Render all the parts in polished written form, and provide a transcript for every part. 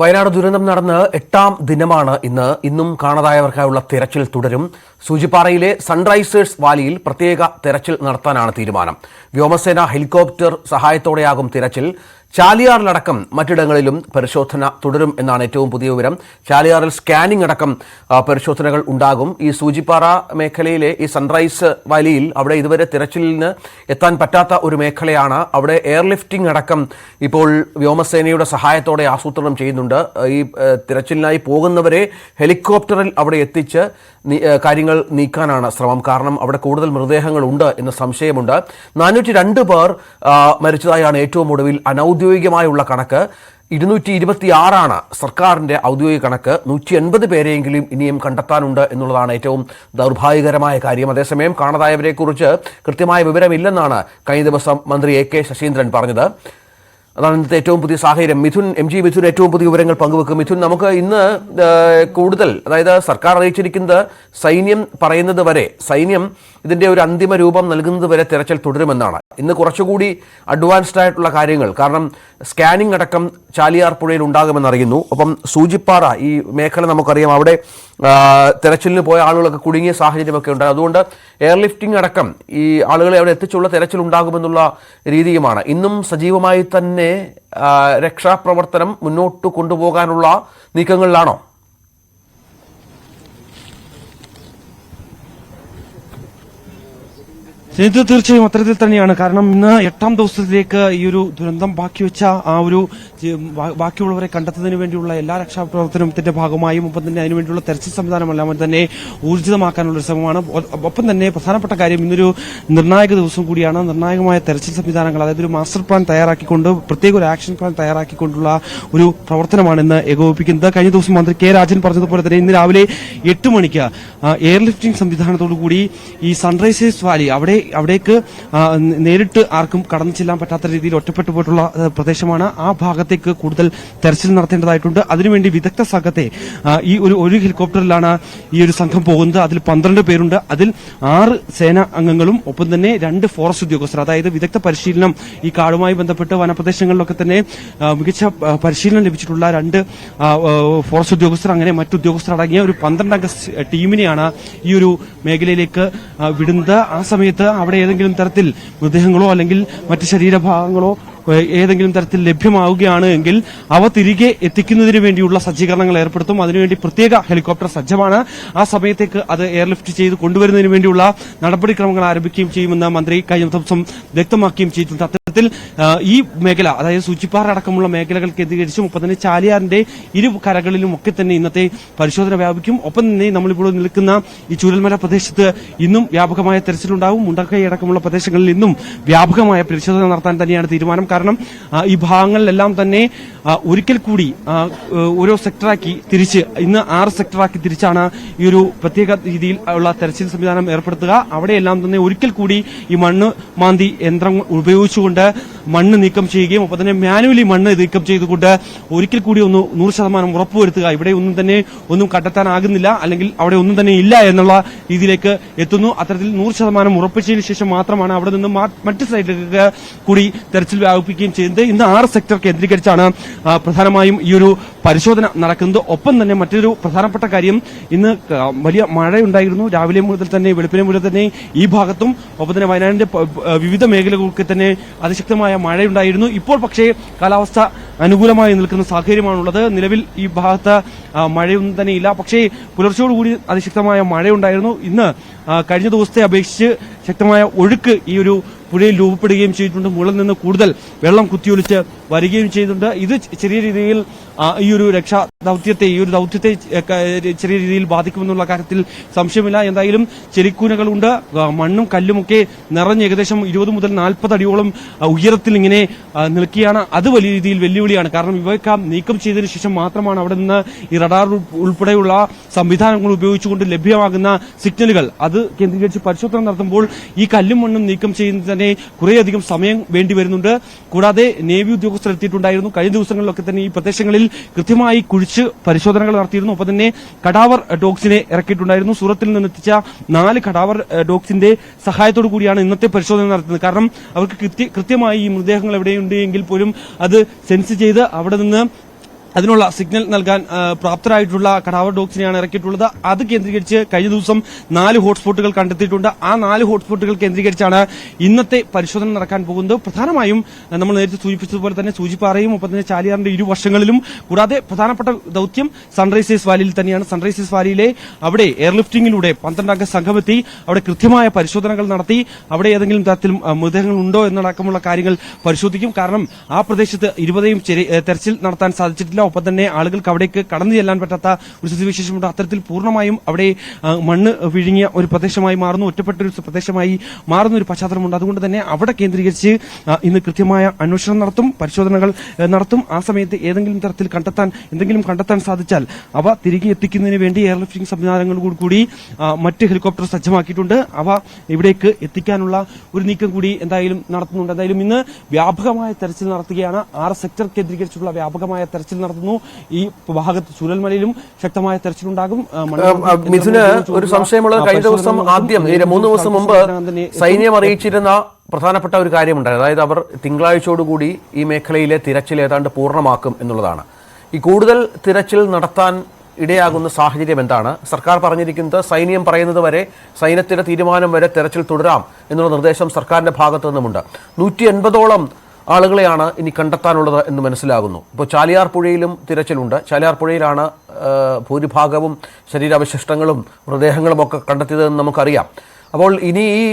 വയനാട് ദുരന്തം നടന്ന് 8ാം ദിനമാണ് ഇന്നും കാണാതായവർക്കായുള്ള തെരച്ചിൽ തുടരും. സൂചിപ്പാറയിലെ സൺറൈസേഴ്സ് വാലിയിൽ പ്രത്യേക തെരച്ചിൽ നടത്താനാണ് തീരുമാനം. വ്യോമസേന ഹെലികോപ്റ്റർ സഹായത്തോടെയാകും തെരച്ചിൽ. ചാലിയാറിലടക്കം മറ്റിടങ്ങളിലും പരിശോധന തുടരും എന്നാണ് ഏറ്റവും പുതിയ വിവരം. ചാലിയാറിൽ സ്കാനിംഗ് അടക്കം പരിശോധനകൾ ഉണ്ടാകും. ഈ സൂചിപ്പാറ മേഖലയിലെ ഈ സൺറൈസ് വാലിയിൽ അവിടെ ഇതുവരെ തിരച്ചിലിന് എത്താൻ പറ്റാത്ത ഒരു മേഖലയാണ്. അവിടെ എയർലിഫ്റ്റിംഗ് അടക്കം ഇപ്പോൾ വ്യോമസേനയുടെ സഹായത്തോടെ ആസൂത്രണം ചെയ്യുന്നുണ്ട്. ഈ തിരച്ചിലിനായി പോകുന്നവരെ ഹെലികോപ്റ്ററിൽ അവിടെ എത്തിച്ച് കാര്യങ്ങൾ നീക്കാനാണ് ശ്രമം. കാരണം അവിടെ കൂടുതൽ മൃതദേഹങ്ങളുണ്ട് എന്ന സംശയമുണ്ട്. 402 പേർ മരിച്ചതായാണ് ഏറ്റവും ഒടുവിൽ അനൌദ്യോഗികമായുള്ള കണക്ക്. 226 സർക്കാരിന്റെ ഔദ്യോഗിക കണക്ക്. 180 പേരെയെങ്കിലും ഇനിയും കണ്ടെത്താനുണ്ട് എന്നുള്ളതാണ് ഏറ്റവും ദൗർഭാഗ്യകരമായ കാര്യം. അതേസമയം കാണാതായവരെക്കുറിച്ച് കൃത്യമായ വിവരമില്ലെന്നാണ് കഴിഞ്ഞ ദിവസം മന്ത്രി AK ശശീന്ദ്രൻ പറഞ്ഞത്. അതാണ് ഇന്നത്തെ ഏറ്റവും പുതിയ സാഹചര്യം. MG മിഥുൻ ഏറ്റവും പുതിയ വിവരങ്ങൾ പങ്കുവെക്കും. മിഥുൻ, നമുക്ക് ഇന്ന് കൂടുതൽ, അതായത് സർക്കാർ അറിയിച്ചിരിക്കുന്നത് സൈന്യം പറയുന്നത് വരെ, സൈന്യം ഇതിന്റെ ഒരു അന്തിമ രൂപം നൽകുന്നത് വരെ തെരച്ചിൽ തുടരുമെന്നാണ്. ഇന്ന് കുറച്ചുകൂടി അഡ്വാൻസ്ഡ് ആയിട്ടുള്ള കാര്യങ്ങൾ, കാരണം സ്കാനിംഗ് അടക്കം ചാലിയാർ പുഴയിൽ ഉണ്ടാകുമെന്ന് അറിയുന്നു. ഒപ്പം സൂചിപ്പാറ ഈ മേഖല നമുക്കറിയാം, അവിടെ തെരച്ചിലിന് പോയ ആളുകളൊക്കെ കുടുങ്ങിയ സാഹചര്യമൊക്കെ ഉണ്ട്. അതുകൊണ്ട് എയർലിഫ്റ്റിംഗ് അടക്കം ഈ ആളുകളെ അവിടെ എത്തിച്ചുള്ള തെരച്ചിൽ ഉണ്ടാകുമെന്നുള്ള രീതിയുമാണ്. ഇന്നും സജീവമായി തന്നെ രക്ഷാപ്രവർത്തനം മുന്നോട്ട് കൊണ്ടുപോകാനുള്ള നീക്കങ്ങളിലാണോ? ഇത് തീർച്ചയായും അത്തരത്തിൽ തന്നെയാണ്. കാരണം ഇന്ന് 8ാം ദിവസത്തിലേക്ക് ഈ ഒരു ദുരന്തം ബാക്കിവെച്ച ബാക്കിയുള്ളവരെ കണ്ടെത്തുന്നതിന് വേണ്ടിയുള്ള എല്ലാ രക്ഷാപ്രവർത്തനത്തിന്റെ ഭാഗമായും ഒപ്പം തന്നെ അതിനുവേണ്ടിയുള്ള തെരച്ചിൽ സംവിധാനമെല്ലാം തന്നെ ഊർജിതമാക്കാനുള്ള ശ്രമമാണ്. ഒപ്പം തന്നെ പ്രധാനപ്പെട്ട കാര്യം, ഇന്നൊരു നിർണായക ദിവസം കൂടിയാണ്. നിർണായകമായ തെരച്ചിൽ സംവിധാനങ്ങൾ, അതായത് ഒരു മാസ്റ്റർ പ്ലാൻ തയ്യാറാക്കിക്കൊണ്ട്, പ്രത്യേക ഒരു ആക്ഷൻ പ്ലാൻ തയ്യാറാക്കിക്കൊണ്ടുള്ള ഒരു പ്രവർത്തനമാണ് ഇന്ന് ഏകോപിപ്പിക്കുന്നത്. കഴിഞ്ഞ ദിവസം മന്ത്രി K രാജൻ പറഞ്ഞതുപോലെ തന്നെ ഇന്ന് രാവിലെ 8 മണിക്ക് എയർലിഫ്റ്റിംഗ് സംവിധാനത്തോടുകൂടി ഈ സൺറൈസേഴ്സ് വാലി അവിടേക്ക് നേരിട്ട് ആർക്കും കടന്നു ചെല്ലാൻ പറ്റാത്ത രീതിയിൽ ഒറ്റപ്പെട്ടു പോയിട്ടുള്ള പ്രദേശമാണ്. ആ ഭാഗത്തേക്ക് കൂടുതൽ തെരച്ചിൽ നടത്തേണ്ടതായിട്ടുണ്ട്. അതിനുവേണ്ടി വിദഗ്ധ സംഘത്തെ ഈ ഒരു ഹെലികോപ്റ്ററിലാണ് ഈ ഒരു സംഘം പോകുന്നത്. അതിൽ 12 പേരുണ്ട്. അതിൽ 6 സേനാ അംഗങ്ങളും ഒപ്പം തന്നെ 2 ഫോറസ്റ്റ് ഉദ്യോഗസ്ഥർ, അതായത് വിദഗ്ധ പരിശീലനം ഈ കാടുമായി ബന്ധപ്പെട്ട് വനപ്രദേശങ്ങളിലൊക്കെ തന്നെ മികച്ച പരിശീലനം ലഭിച്ചിട്ടുള്ള 2 ഫോറസ്റ്റ് ഉദ്യോഗസ്ഥർ, അങ്ങനെ മറ്റുദ്യോഗസ്ഥർ അടങ്ങിയ ഒരു 12 അംഗ ടീമിനെയാണ് ഈ ഒരു മേഖലയിലേക്ക് വിടുന്നത്. ആ സമയത്ത് അവിടെ ഏതെങ്കിലും തരത്തിൽ മൃതദേഹങ്ങളോ അല്ലെങ്കിൽ മറ്റ് ശരീരഭാഗങ്ങളോ ഏതെങ്കിലും തരത്തിൽ ലഭ്യമാവുകയാണ് എങ്കിൽ അവ തിരികെ എത്തിക്കുന്നതിന് വേണ്ടിയുള്ള സജ്ജീകരണങ്ങൾ ഏർപ്പെടുത്തും. അതിനുവേണ്ടി പ്രത്യേക ഹെലികോപ്റ്റർ സജ്ജമാണ്. ആ സമയത്തേക്ക് അത് എയർലിഫ്റ്റ് ചെയ്ത് കൊണ്ടുവരുന്നതിന് വേണ്ടിയുള്ള നടപടിക്രമങ്ങൾ ആരംഭിക്കുകയും ചെയ്യുമെന്ന് മന്ത്രി കഴിഞ്ഞ ദിവസം വ്യക്തമാക്കുകയും ചെയ്തിട്ടുണ്ട്. അത്തരത്തിൽ ഈ മേഖല, അതായത് സൂചിപ്പാറ അടക്കമുള്ള മേഖലകൾ കേന്ദ്രീകരിച്ചും ഒപ്പം തന്നെ ചാലിയാറിന്റെ ഇരു കരകളിലും ഒക്കെ തന്നെ ഇന്നത്തെ പരിശോധന വ്യാപിക്കും. ഒപ്പം തന്നെ നമ്മളിപ്പോൾ നിൽക്കുന്ന ഈ ചൂരൽമല പ്രദേശത്ത് ഇന്നും വ്യാപകമായ തെരച്ചിലുണ്ടാവും. മുണ്ടക്കൈ അടക്കമുള്ള പ്രദേശങ്ങളിൽ ഇന്നും വ്യാപകമായ പരിശോധന നടത്താൻ തന്നെയാണ് തീരുമാനം. കാരണം ഈ ഭാഗങ്ങളിലെല്ലാം തന്നെ ഒരിക്കൽ കൂടി ഓരോ സെക്ടറാക്കി തിരിച്ച്, ഇന്ന് 6 സെക്ടറാക്കി തിരിച്ചാണ് ഈ ഒരു പ്രത്യേക രീതിയിൽ ഉള്ള തെരച്ചിൽ സംവിധാനം ഏർപ്പെടുത്തുക. അവിടെയെല്ലാം തന്നെ ഒരിക്കൽ കൂടി ഈ മണ്ണ് മാന്തി യന്ത്രം ഉപയോഗിച്ചുകൊണ്ട് മണ്ണ് നീക്കം ചെയ്യുകയും ഒപ്പം തന്നെ മാനുവലി മണ്ണ് നീക്കം ചെയ്തുകൊണ്ട് ഒരിക്കൽ കൂടി 100% ഉറപ്പുവരുത്തുക. ഇവിടെ ഒന്നും കണ്ടെത്താനാകുന്നില്ല, അല്ലെങ്കിൽ അവിടെ ഒന്നും തന്നെ ഇല്ല എന്നുള്ള രീതിയിലേക്ക് എത്തുന്നു. അത്തരത്തിൽ 100% ഉറപ്പിച്ചതിന് ശേഷം മാത്രമാണ് അവിടെ നിന്ന് മറ്റ് സൈഡിലേക്ക് കൂടി തെരച്ചിൽ വ്യാപിപ്പിക്കുകയും ചെയ്യുന്നത്. ഇന്ന് 6 സെക്ടർ കേന്ദ്രീകരിച്ചാണ് പ്രധാനമായും ഈ ഒരു പരിശോധന നടക്കുന്നത്. ഒപ്പം തന്നെ മറ്റൊരു പ്രധാനപ്പെട്ട കാര്യം, ഇന്ന് വലിയ മഴയുണ്ടായിരുന്നു. രാവിലെ മുതൽ തന്നെ, വെളുപ്പിനെ മുതൽ തന്നെ ഈ ഭാഗത്തും ഒപ്പം തന്നെ വയനാടിന്റെ വിവിധ മേഖലകൾക്ക് തന്നെ അതിശക്തമായ മഴയുണ്ടായിരുന്നു. ഇപ്പോൾ പക്ഷേ കാലാവസ്ഥ അനുകൂലമായി നിൽക്കുന്ന സാഹചര്യമാണുള്ളത്. നിലവിൽ ഈ ഭാഗത്ത് മഴയൊന്നും തന്നെ ഇല്ല. പക്ഷേ പുലർച്ചയോടുകൂടി അതിശക്തമായ മഴയുണ്ടായിരുന്നു. ഇന്ന് കഴിഞ്ഞ ദിവസത്തെ അപേക്ഷിച്ച് ശക്തമായ ഒഴുക്ക് ഈ ഒരു പുഴയിൽ രൂപപ്പെടുകയും ചെയ്തിട്ടുണ്ട്. മുകളിൽ നിന്ന് കൂടുതൽ വെള്ളം കുത്തിയൊലിച്ച് വരികയും ചെയ്തിട്ടുണ്ട്. ഇത് ചെറിയ രീതിയിൽ ഈ ഒരു ദൗത്യത്തെ ചെറിയ രീതിയിൽ ബാധിക്കുമെന്നുള്ള കാര്യത്തിൽ സംശയമില്ല. എന്തായാലും ചെളിക്കൂനകളുണ്ട്, മണ്ണും കല്ലുമൊക്കെ നിറഞ്ഞ് ഏകദേശം 20 മുതൽ 40 അടിയോളം ഉയരത്തിൽ ഇങ്ങനെ നിൽക്കുകയാണ്. അത് വലിയ രീതിയിൽ വെല്ലുവിളിയാണ്. കാരണം ഇവയൊക്കെ നീക്കം ചെയ്തതിനു ശേഷം മാത്രമാണ് അവിടെ നിന്ന് ഈ റഡാർ ഉൾപ്പെടെയുള്ള സംവിധാനങ്ങൾ ഉപയോഗിച്ചുകൊണ്ട് ലഭ്യമാകുന്ന സിഗ്നലുകൾ അത് കേന്ദ്രീകരിച്ച് പരിശോധന നടത്തുമ്പോൾ ഈ കല്ലും മണ്ണും നീക്കം ചെയ്യുന്നതിന് തന്നെ കുറേയധികം സമയം വേണ്ടി വരുന്നുണ്ട്. കൂടാതെ നേവി ഉദ്യോഗസ്ഥർ എത്തിയിട്ടുണ്ടായിരുന്നു. കഴിഞ്ഞ ദിവസങ്ങളിലൊക്കെ തന്നെ ഈ പ്രദേശങ്ങളിൽ കൃത്യമായി കുഴിച്ച് പരിശോധനകൾ നടത്തിയിരുന്നു. ഒപ്പം തന്നെ കടാവർ ഡോഗ്സിനെ ഇറക്കിയിട്ടുണ്ടായിരുന്നു. സൂറത്തിൽ നിന്നെത്തിച്ച 4 കടാവർ ഡോഗ്സിന്റെ സഹായത്തോടു കൂടിയാണ് ഇന്നത്തെ പരിശോധന നടത്തുന്നത്. കാരണം അവർക്ക് കൃത്യമായി ഈ മൃതദേഹങ്ങൾ എവിടെയുണ്ട് എങ്കിൽ പോലും അത് സെൻസ് ചെയ്ത് അവിടെ നിന്ന് അതിനുള്ള സിഗ്നൽ നൽകാൻ പ്രാപ്തരായിട്ടുള്ള കടാവർ ഡോഗ്സിനെയാണ് ഇറക്കിയിട്ടുള്ളത്. അത് കേന്ദ്രീകരിച്ച് കഴിഞ്ഞ ദിവസം 4 ഹോട്ട്സ്പോട്ടുകൾ കണ്ടെത്തിയിട്ടുണ്ട്. ആ 4 ഹോട്ട്സ്പോട്ടുകൾ കേന്ദ്രീകരിച്ചാണ് ഇന്നത്തെ പരിശോധന നടക്കാൻ പോകുന്നത്. പ്രധാനമായും നമ്മൾ നേരത്തെ സൂചിപ്പിച്ചതുപോലെ തന്നെ സൂചിപ്പാറയും ഒപ്പം തന്നെ ചാലിയാറിന്റെ ഇരുവശങ്ങളിലും, കൂടാതെ പ്രധാനപ്പെട്ട ദൌത്യം സൺറൈസേഴ്സ് വാലിയിൽ തന്നെയാണ്. സൺറൈസേഴ്സ് വാലിയിലെ അവിടെ എയർലിഫ്റ്റിംഗിലൂടെ 12 അംഗ സംഘമെത്തി അവിടെ കൃത്യമായ പരിശോധനകൾ നടത്തി അവിടെ ഏതെങ്കിലും തരത്തിൽ മൃതദേഹങ്ങൾ ഉണ്ടോ എന്നടക്കമുള്ള കാര്യങ്ങൾ പരിശോധിക്കും. കാരണം ആ പ്രദേശത്ത് 20യും തെരച്ചിൽ നടത്താൻ സാധിച്ചിട്ടില്ല. ഒപ്പം തന്നെ ആളുകൾക്ക് അവിടേക്ക് കടന്നു ചെല്ലാൻ പറ്റാത്ത ഒരു സ്ഥിതിവിശേഷമുണ്ട്. അത്തരത്തിൽ പൂർണ്ണമായും അവിടെ മണ്ണ് വിഴുങ്ങിയ ഒരു പ്രദേശമായി മാറുന്നു, ഒറ്റപ്പെട്ട ഒരു പ്രദേശമായി മാറുന്ന ഒരു പശ്ചാത്തലമുണ്ട്. അതുകൊണ്ട് തന്നെ അവിടെ കേന്ദ്രീകരിച്ച് ഇന്ന് കൃത്യമായ അന്വേഷണം നടത്തും, പരിശോധനകൾ നടത്തും. ആ സമയത്ത് ഏതെങ്കിലും തരത്തിൽ എന്തെങ്കിലും കണ്ടെത്താൻ സാധിച്ചാൽ അവ തിരികെ എത്തിക്കുന്നതിന് വേണ്ടി എയർലിഫ്റ്റിംഗ് സംവിധാനങ്ങളോടുകൂടി മറ്റ് ഹെലികോപ്റ്റർ സജ്ജമാക്കിയിട്ടുണ്ട്. അവ ഇവിടേക്ക് എത്തിക്കാനുള്ള ഒരു നീക്കം കൂടി എന്തായാലും നടത്തുന്നുണ്ട്. എന്തായാലും ഇന്ന് വ്യാപകമായ തെരച്ചിൽ നടത്തുകയാണ്. 6 സെക്ടർ കേന്ദ്രീകരിച്ചുള്ള വ്യാപകമായ തെരച്ചിൽ നടത്തുന്നു. ഈ ഭാഗത്ത് ചൂരൽമലയിലും ശക്തമായ തെരച്ചിലുണ്ടാകും. മിഥുന് ഒരു സംശയമുള്ളത്, കഴിഞ്ഞ ദിവസം ആദ്യം 3 ദിവസം മുമ്പ് സൈന്യം അറിയിച്ചിരുന്ന പ്രധാനപ്പെട്ട ഒരു കാര്യമുണ്ട്. അതായത് അവർ തിങ്കളാഴ്ചയോടുകൂടി ഈ മേഖലയിലെ തിരച്ചിൽ ഏതാണ്ട് പൂർണ്ണമാക്കും എന്നുള്ളതാണ്. ഈ കൂടുതൽ തിരച്ചിൽ നടത്താൻ ഇടയാകുന്ന സാഹചര്യം എന്താണ്? സർക്കാർ പറഞ്ഞിരിക്കുന്നത് സൈന്യം പറയുന്നത് വരെ, സൈന്യത്തിന്റെ തീരുമാനം വരെ തെരച്ചിൽ തുടരാം എന്നുള്ള നിർദ്ദേശം സർക്കാരിന്റെ ഭാഗത്തു നിന്നുമുണ്ട്. 180ഓളം ആളുകളെയാണ് ഇനി കണ്ടെത്താനുള്ളത് എന്ന് മനസ്സിലാകുന്നു. ഇപ്പോൾ ചാലിയാർ പുഴയിലും തിരച്ചിലുണ്ട്. ചാലിയാർ പുഴയിലാണ് ഭൂരിഭാഗവും ശരീരാവശിഷ്ടങ്ങളും മൃതദേഹങ്ങളും ഒക്കെ കണ്ടെത്തിയതെന്ന് നമുക്കറിയാം. അപ്പോൾ ഇനി ഈ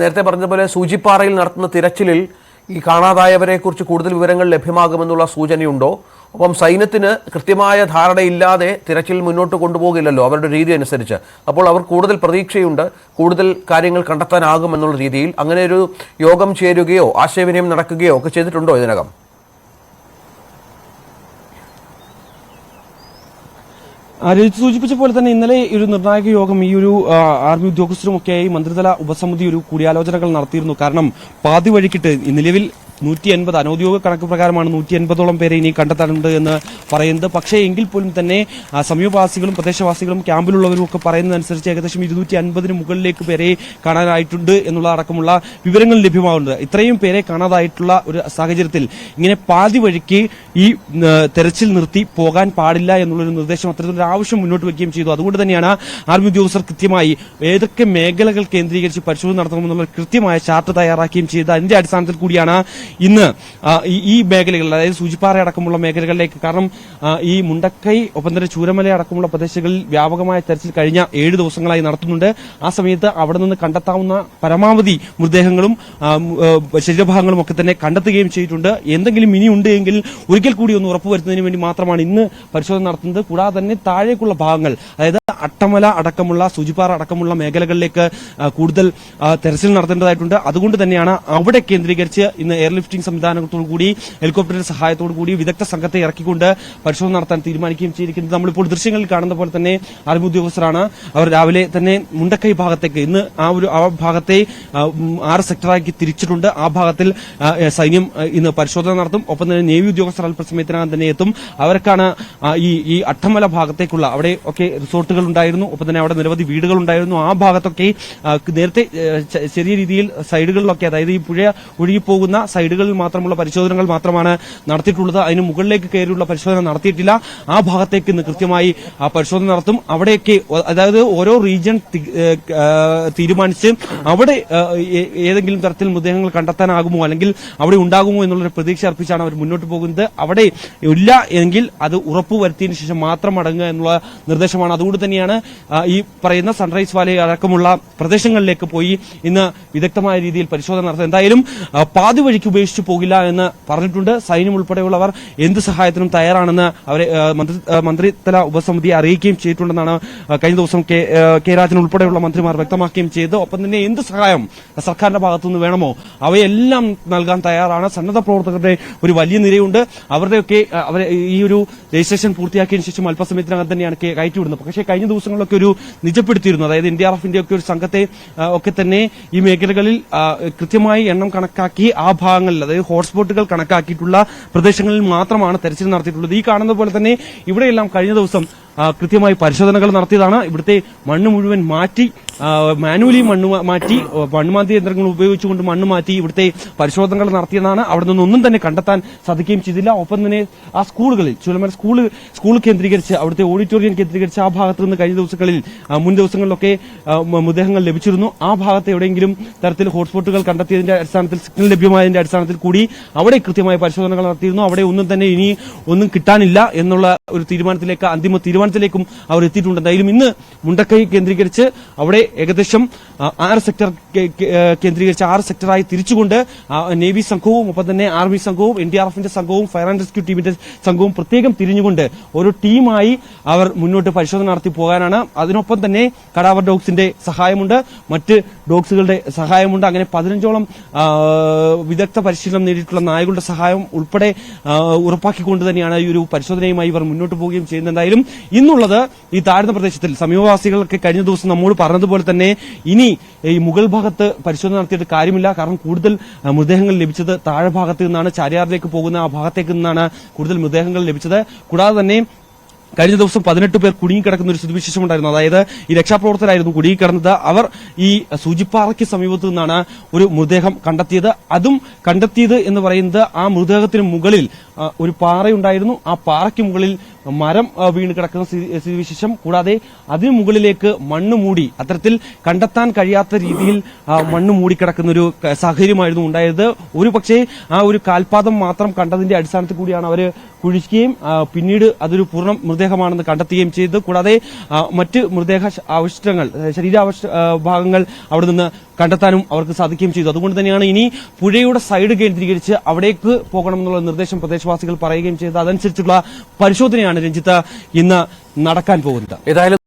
നേരത്തെ പറഞ്ഞതുപോലെ സൂചിപ്പാറയിൽ നടത്തുന്ന തിരച്ചിലിൽ ഈ കാണാതായവരെ കുറിച്ച് കൂടുതൽ വിവരങ്ങൾ ലഭ്യമാകുമെന്നുള്ള സൂചനയുണ്ടോ? ഒപ്പം സൈന്യത്തിന് കൃത്യമായ ധാരണയില്ലാതെ തിരച്ചിൽ മുന്നോട്ട് കൊണ്ടുപോകില്ലല്ലോ അവരുടെ രീതി അനുസരിച്ച്. അപ്പോൾ അവർ കൂടുതൽ പ്രതീക്ഷയുണ്ട്, കൂടുതൽ കാര്യങ്ങൾ കണ്ടെത്താനാകുമെന്നുള്ള രീതിയിൽ അങ്ങനെ ഒരു യോഗം ചേരുകയോ ആശയവിനിമയം നടക്കുകയോ ഒക്കെ ചെയ്തിട്ടുണ്ടോ ഇതിനകം? സൂചിപ്പിച്ച പോലെ തന്നെ ഇന്നലെ ഒരു നിർണായക യോഗം ഈ ഒരു ആർമി ഉദ്യോഗസ്ഥരുമൊക്കെയായി മന്ത്രിതല ഉപസമിതി ഒരു കൂടിയാലോചനകൾ നടത്തിയിരുന്നു. കാരണം പാതി വഴിക്കിട്ട് നിലവിൽ 180 അനൌദ്യോഗിക കണക്ക് പ്രകാരമാണ് 180ഓളം പേരെ ഇനി കണ്ടെത്താനുണ്ട് എന്ന് പറയുന്നത്. പക്ഷേ എങ്കിൽ പോലും തന്നെ സമീപവാസികളും പ്രദേശവാസികളും ക്യാമ്പിലുള്ളവരും ഒക്കെ പറയുന്നതനുസരിച്ച് ഏകദേശം 250 മുകളിലേക്ക് പേരെ കാണാനായിട്ടുണ്ട് എന്നുള്ള അടക്കമുള്ള വിവരങ്ങൾ ലഭ്യമാകുന്നത്. ഇത്രയും പേരെ കാണാതായിട്ടുള്ള ഒരു സാഹചര്യത്തിൽ ഇങ്ങനെ പാതി വഴിക്ക് ഈ തെരച്ചിൽ നിർത്തി പോകാൻ പാടില്ല എന്നുള്ളൊരു നിർദ്ദേശം, അത്തരത്തിലൊരു ആവശ്യം മുന്നോട്ട് വയ്ക്കുകയും ചെയ്തു. അതുകൊണ്ട് തന്നെയാണ് ആർമി ഉദ്യോഗസ്ഥർ കൃത്യമായി ഏതൊക്കെ മേഖലകൾ കേന്ദ്രീകരിച്ച് പരിശോധന നടത്തണമെന്നുള്ള കൃത്യമായ ചാർട്ട് തയ്യാറാക്കുകയും ചെയ്ത് അതിന്റെ അടിസ്ഥാനത്തിൽ കൂടിയാണ് ഇന്ന് ഈ മേഖലകൾ, അതായത് സൂചിപ്പാറ അടക്കമുള്ള മേഖലകളിലേക്ക്, കാരണം ഈ മുണ്ടക്കൈ ഒപ്പം തന്നെ ചൂരമല അടക്കമുള്ള പ്രദേശങ്ങളിൽ വ്യാപകമായ തെരച്ചിൽ കഴിഞ്ഞ 7 ദിവസങ്ങളായി നടത്തുന്നുണ്ട്. ആ സമയത്ത് അവിടെ നിന്ന് കണ്ടെത്താവുന്ന പരമാവധി മൃതദേഹങ്ങളും ശരീരഭാഗങ്ങളും ഒക്കെ തന്നെ കണ്ടെത്തുകയും ചെയ്തിട്ടുണ്ട്. എന്തെങ്കിലും ഇനി ഉണ്ട് എങ്കിൽ ഒരിക്കൽ കൂടി ഒന്ന് ഉറപ്പുവരുത്തുന്നതിന് വേണ്ടി മാത്രമാണ് ഇന്ന് പരിശോധന നടത്തുന്നത്. കൂടാതെ തന്നെ താഴേക്കുള്ള ഭാഗങ്ങൾ, അതായത് അട്ടമല അടക്കമുള്ള സൂചിപ്പാറ അടക്കമുള്ള മേഖലകളിലേക്ക് കൂടുതൽ തെരച്ചിൽ നടത്തേണ്ടതായിട്ടുണ്ട്. അതുകൊണ്ട് തന്നെയാണ് അവിടെ കേന്ദ്രീകരിച്ച് ഇന്ന് എയർലിഫ്റ്റിംഗ് സംവിധാനത്തോടു കൂടി ഹെലികോപ്റ്ററിന്റെ സഹായത്തോടു കൂടി വിദഗ്ധ സംഘത്തെ ഇറക്കിക്കൊണ്ട് പരിശോധന നടത്താൻ തീരുമാനിക്കുകയും ചെയ്തിരിക്കുന്നത്. നമ്മളിപ്പോൾ ദൃശ്യങ്ങളിൽ കാണുന്ന പോലെ തന്നെ ആർമി ഉദ്യോഗസ്ഥരാണ്. അവർ രാവിലെ തന്നെ മുണ്ടക്കൈ ഭാഗത്തേക്ക് ഇന്ന് ആ ഭാഗത്തെ 6 സെക്ടറാക്കി തിരിച്ചിട്ടുണ്ട്. ആ ഭാഗത്തിൽ സൈന്യം ഇന്ന് പരിശോധന നടത്തും. ഒപ്പം തന്നെ നേവി ഉദ്യോഗസ്ഥർ അല്പസമയത്തിനകം തന്നെ എത്തും. അവർക്കാണ് ഈ അട്ടമല ഭാഗത്തേക്കുള്ള അവിടെ ഒക്കെ റിസോർട്ടുകൾ ഉണ്ടായിരുന്നു. ഒപ്പം തന്നെ അവിടെ നിരവധി വീടുകൾ ഉണ്ടായിരുന്നു. ആ ഭാഗത്തൊക്കെ നേരത്തെ ചെറിയ രീതിയിൽ സൈഡുകളിലൊക്കെ, അതായത് ഈ പുഴ ഒഴുകിപ്പോകുന്ന സൈഡുകളിൽ മാത്രമുള്ള പരിശോധനകൾ മാത്രമാണ് നടത്തിയിട്ടുള്ളത്. അതിന് മുകളിലേക്ക് കയറിയുള്ള പരിശോധന നടത്തിയിട്ടില്ല. ആ ഭാഗത്തേക്ക് ഇന്ന് കൃത്യമായി പരിശോധന നടത്തും. അവിടെയൊക്കെ, അതായത് ഓരോ റീജിയൻ തീരുമാനിച്ച് അവിടെ ഏതെങ്കിലും തരത്തിൽ മൃതദേഹങ്ങൾ കണ്ടെത്താനാകുമോ അല്ലെങ്കിൽ അവിടെ ഉണ്ടാകുമോ എന്നുള്ളൊരു പ്രതീക്ഷ അർപ്പിച്ചാണ് അവർ മുന്നോട്ട് പോകുന്നത്. അവിടെ ഇല്ല എങ്കിൽ അത് ഉറപ്പുവരുത്തിയതിനു ശേഷം മാത്രം മടങ്ങുക എന്നുള്ള നിർദ്ദേശമാണ്. അതുകൊണ്ട് തന്നെയാണ് ഈ പറയുന്ന സൺറൈസ് വാലി അടക്കമുള്ള പ്രദേശങ്ങളിലേക്ക് പോയി ഇന്ന് വിദഗ്ധമായ രീതിയിൽ പരിശോധന നടത്തുന്നത്. എന്തായാലും പാതി വഴിക്ക് ഉപേക്ഷിച്ചു പോകില്ല എന്ന് പറഞ്ഞിട്ടുണ്ട്. സൈന്യം ഉൾപ്പെടെയുള്ളവർ എന്ത് സഹായത്തിനും തയ്യാറാണെന്ന് അവരെ മന്ത്രിതല ഉപസമിതി അറിയിക്കുകയും ചെയ്തിട്ടുണ്ടെന്നാണ് കഴിഞ്ഞ ദിവസം കെ രാജൻ ഉൾപ്പെടെയുള്ള മന്ത്രിമാർ വ്യക്തമാക്കുകയും ചെയ്ത്. ഒപ്പം തന്നെ എന്ത് സഹായം സർക്കാരിന്റെ ഭാഗത്തുനിന്ന് വേണമോ അവയെല്ലാം നൽകാൻ തയ്യാറാണ്. സന്നദ്ധ പ്രവർത്തകരുടെ ഒരു വലിയ നിരയുണ്ട്. അവരുടെയൊക്കെ ഈ ഒരു രജിസ്ട്രേഷൻ പൂർത്തിയാക്കിയതിനു ശേഷം അല്പസമയത്തിനകം തന്നെയാണ് കയറ്റിവിടുന്നത്. പക്ഷേ കഴിഞ്ഞ ദിവസങ്ങളിലൊക്കെ ഒരു നിജപ്പെടുത്തിയിരുന്നു. അതായത് NDRFന്റെ ഒക്കെ ഒരു സംഘത്തെ ഒക്കെ തന്നെ ഈ മേഖലകളിൽ കൃത്യമായി എണ്ണം കണക്കാക്കി ആ ഭാഗങ്ങളിൽ, അതായത് ഹോട്ട്സ്പോട്ടുകൾ കണക്കാക്കിയിട്ടുള്ള പ്രദേശങ്ങളിൽ മാത്രമാണ് തെരച്ചിൽ നടത്തിയിട്ടുള്ളത്. ഈ കാണുന്ന പോലെ തന്നെ ഇവിടെയെല്ലാം കഴിഞ്ഞ ദിവസം കൃത്യമായി പരിശോധനകൾ നടത്തിയതാണ്. ഇവിടുത്തെ മണ്ണ് മുഴുവൻ മാറ്റി മാനുവലി മണ്ണുമാന്തി യന്ത്രങ്ങൾ ഉപയോഗിച്ചുകൊണ്ട് മണ്ണ് മാറ്റി ഇവിടുത്തെ പരിശോധനകൾ നടത്തിയതാണ്. അവിടെ നിന്നൊന്നും തന്നെ കണ്ടെത്താൻ സാധിക്കുകയും ചെയ്തില്ല. ഒപ്പം തന്നെ ആ സ്കൂളുകളിൽ ചുലമല സ്കൂൾ കേന്ദ്രീകരിച്ച് അവിടുത്തെ ഓഡിറ്റോറിയം കേന്ദ്രീകരിച്ച് ആ ഭാഗത്ത് നിന്ന് കഴിഞ്ഞ ദിവസങ്ങളിൽ മുൻ ദിവസങ്ങളിലൊക്കെ മൃതദേഹങ്ങൾ ലഭിച്ചിരുന്നു. ആ ഭാഗത്ത് എവിടെയെങ്കിലും തരത്തിൽ ഹോട്ട്സ്പോട്ടുകൾ കണ്ടെത്തിയതിന്റെ അടിസ്ഥാനത്തിൽ സിഗ്നൽ ലഭ്യമായതിന്റെ അടിസ്ഥാനത്തിൽ കൂടി അവിടെ കൃത്യമായ പരിശോധനകൾ നടത്തിയിരുന്നു. അവിടെ ഒന്നും തന്നെ ഇനി ഒന്നും കിട്ടാനില്ല എന്നുള്ള ഒരു അന്തിമ തീരുമാനത്തിലേക്കും അവർ എത്തിയിട്ടുണ്ട്. എന്തായാലും ഇന്ന് മുണ്ടക്കൈ കേന്ദ്രീകരിച്ച് അവിടെ ഏകദേശം 6 സെക്ടർ കേന്ദ്രീകരിച്ച് 6 സെക്ടറായി തിരിച്ചുകൊണ്ട് നേവി സംഘവും ഒപ്പം തന്നെ ആർമി സംഘവും NDRFന്റെ സംഘവും ഫയർ ആൻഡ് റെസ്ക്യൂ ടീമിന്റെ സംഘവും പ്രത്യേകം തിരിഞ്ഞുകൊണ്ട് ഒരു ടീമായി അവർ മുന്നോട്ട് പരിശോധന നടത്തി പോകാനാണ്. അതിനൊപ്പം തന്നെ കടാവർ ഡോഗ്സിന്റെ സഹായമുണ്ട്, മറ്റ് ഡോഗ്സുകളുടെ സഹായമുണ്ട്. അങ്ങനെ 15ഓളം വിദഗ്ധ പരിശീലനം നേടിയിട്ടുള്ള നായകളുടെ സഹായം ഉൾപ്പെടെ ഉറപ്പാക്കിക്കൊണ്ട് തന്നെയാണ് ഈ ഒരു പരിശോധനയുമായി ഇവർ മുന്നോട്ട് പോവുകയും ചെയ്യുന്നത്. എന്തായാലും ഇന്നുള്ളത് ഈ താഴ്ന്ന പ്രദേശത്തിൽ സമീപവാസികളൊക്കെ കഴിഞ്ഞ ദിവസം നമ്മോട് പറഞ്ഞതുപോലെ തന്നെ ഇനി ഈ മുകൾ ഭാഗത്ത് പരിശോധന നടത്തിയിട്ട് കാര്യമില്ല. കാരണം കൂടുതൽ മൃതദേഹങ്ങൾ ലഭിച്ചത് താഴെ ഭാഗത്ത് നിന്നാണ്, ചാരിയാറിലേക്ക് പോകുന്ന ആ ഭാഗത്തേക്ക് നിന്നാണ് കൂടുതൽ മൃതദേഹങ്ങൾ ലഭിച്ചത്. കൂടാതെ തന്നെ കഴിഞ്ഞ ദിവസം 18 പേർ കുടുങ്ങിക്കിടക്കുന്ന ഒരു സ്ഥിതിവിശേഷം ഉണ്ടായിരുന്നു. അതായത് ഈ രക്ഷാപ്രവർത്തകരായിരുന്നു കുടുങ്ങിക്കിടന്നത്. അവർ ഈ സൂചിപ്പാറയ്ക്ക് സമീപത്ത് നിന്നാണ് ഒരു മൃതദേഹം കണ്ടെത്തിയത്. അതും കണ്ടെത്തിയത് എന്ന് പറയുന്നത് ആ മൃതദേഹത്തിന് മുകളിൽ ഒരു പാറയുണ്ടായിരുന്നു. ആ പാറയ്ക്ക് മുകളിൽ മരം വീണ് കിടക്കുന്ന സ്ഥിതിവിശേഷം, കൂടാതെ അതിനു മുകളിലേക്ക് മണ്ണ് മൂടി അത്തരത്തിൽ കണ്ടെത്താൻ കഴിയാത്ത രീതിയിൽ മണ്ണ് മൂടിക്കിടക്കുന്ന ഒരു സാഹചര്യമായിരുന്നു ഉണ്ടായത്. ഒരു പക്ഷേ ആ ഒരു കാൽപാദം മാത്രം കണ്ടതിന്റെ അടിസ്ഥാനത്തിൽ കൂടിയാണ് അവർ കുഴിക്കുകയും പിന്നീട് അതൊരു പൂർണ്ണ മൃതദേഹമാണെന്ന് കണ്ടെത്തുകയും ചെയ്തത്. കൂടാതെ മറ്റ് മൃതദേഹ അവശിഷ്ടങ്ങൾ, ഭാഗങ്ങൾ അവിടെ നിന്ന് കണ്ടെത്താനും അവർക്ക് സാധിക്കുകയും ചെയ്തു. അതുകൊണ്ട് തന്നെയാണ് ഇനി പുഴയുടെ സൈഡ് കേന്ദ്രീകരിച്ച് അവിടേക്ക് പോകണമെന്നുള്ള നിർദ്ദേശം പ്രദേശവാസികൾ പറയുകയും ചെയ്തത്. അതനുസരിച്ചുള്ള പരിശോധനയാണ് രഞ്ജിത്ത് ഇന്ന് നടക്കാൻ പോകുന്നത്.